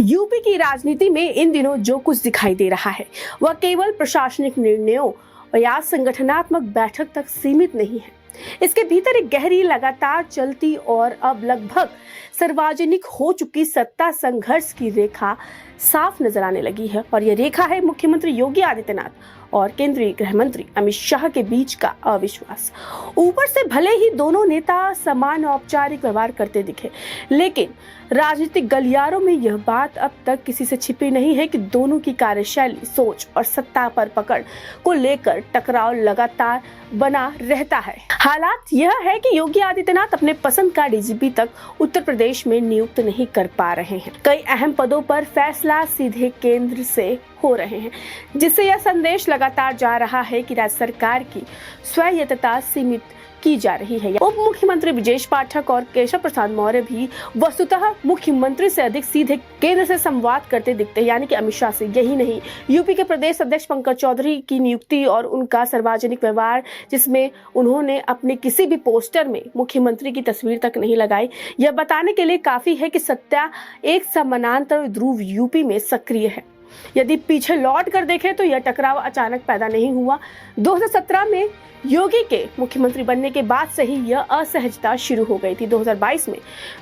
UP की राजनीति में इन दिनों जो कुछ दिखाई दे रहा है वह केवल प्रशासनिक निर्णयों या संगठनात्मक बैठक तक सीमित नहीं है। इसके भीतर एक गहरी, लगातार चलती और अब लगभग सार्वजनिक हो चुकी सत्ता संघर्ष की रेखा साफ नजर आने लगी है। और यह रेखा है मुख्यमंत्री योगी आदित्यनाथ और केंद्रीय गृह मंत्री अमित शाह के बीच का अविश्वास। ऊपर से भले ही दोनों नेता समान औपचारिक व्यवहार करते दिखे, लेकिन राजनीतिक गलियारों में यह बात अब तक किसी से छिपी नहीं है कि दोनों की कार्यशैली, सोच और सत्ता पर पकड़ को लेकर टकराव लगातार बना रहता है। हालात यह है कि योगी आदित्यनाथ अपने पसंद का डीजीपी तक उत्तर प्रदेश में नियुक्त नहीं कर पा रहे हैं। कई अहम पदों पर फैसला सीधे केंद्र से हो रहे हैं, जिससे यह संदेश लगातार जा रहा है कि राज्य सरकार की स्वायत्तता सीमित की जा रही है। उप मुख्यमंत्री ब्रजेश पाठक और केशव प्रसाद मौर्य भी वस्तुतः मुख्यमंत्री से अधिक सीधे केंद्र से संवाद करते दिखते हैं, यानी कि अमित शाह से। यही नहीं, यूपी के प्रदेश अध्यक्ष पंकज चौधरी की नियुक्ति और उनका सार्वजनिक व्यवहार, जिसमें उन्होंने अपने किसी भी पोस्टर में मुख्यमंत्री की तस्वीर तक नहीं लगाई, यह बताने के लिए काफी है कि सत्ता एक समानांतर ध्रुव यूपी में सक्रिय है। यदि पीछे लौट कर देखें तो यह टकराव अचानक पैदा नहीं हुआ। 2017 में योगी के मुख्यमंत्री बनने के बाद से ही यह असहजता शुरू हो गई थी। 2022 में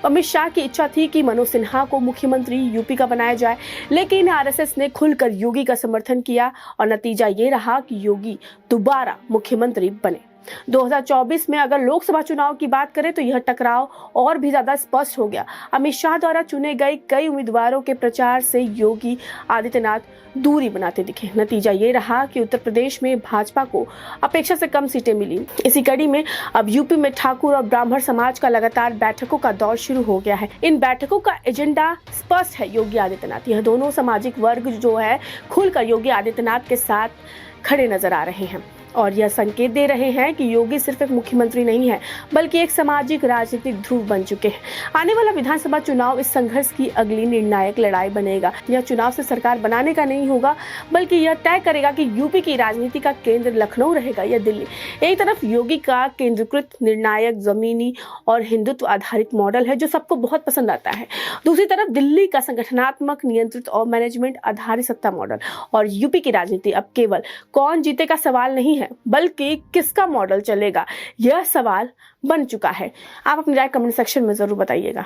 अमित शाह की इच्छा थी कि मनोज सिन्हा को मुख्यमंत्री यूपी का बनाया जाए, लेकिन आरएसएस ने खुलकर योगी का समर्थन किया और नतीजा ये रहा कि योगी दोबारा मुख्यमंत्री बने। 2024 में अगर लोकसभा चुनाव की बात करें तो यह टकराव और भी ज्यादा स्पष्ट हो गया। अमित शाह द्वारा चुने गए कई उम्मीदवारों के प्रचार से योगी आदित्यनाथ दूरी बनाते दिखे। नतीजा ये रहा कि उत्तर प्रदेश में भाजपा को अपेक्षा से कम सीटें मिली। इसी कड़ी में अब यूपी में ठाकुर और ब्राह्मण समाज का लगातार बैठकों का दौर शुरू हो गया है। इन बैठकों का एजेंडा स्पष्ट है। योगी आदित्यनाथ, यह दोनों सामाजिक वर्ग जो है खुलकर योगी आदित्यनाथ के साथ खड़े नजर आ रहे हैं और यह संकेत दे रहे हैं कि योगी सिर्फ एक मुख्यमंत्री नहीं है, बल्कि एक सामाजिक राजनीतिक ध्रुव बन चुके हैं। आने वाला विधानसभा चुनाव इस संघर्ष की अगली निर्णायक लड़ाई बनेगा। यह चुनाव से सरकार बनाने का नहीं होगा, बल्कि यह तय करेगा कि यूपी की राजनीति का केंद्र लखनऊ रहेगा या दिल्ली। एक तरफ योगी का केंद्रीकृत, निर्णायक, जमीनी और हिंदुत्व आधारित मॉडल है जो सबको बहुत पसंद आता है। दूसरी तरफ दिल्ली का संगठनात्मक, नियंत्रित और मैनेजमेंट आधारित सत्ता मॉडल। और यूपी की राजनीति अब केवल कौन जीते का सवाल नहीं है, बल्कि किसका मॉडल चलेगा, यह सवाल बन चुका है। आप अपनी राय कमेंट सेक्शन में जरूर बताइएगा।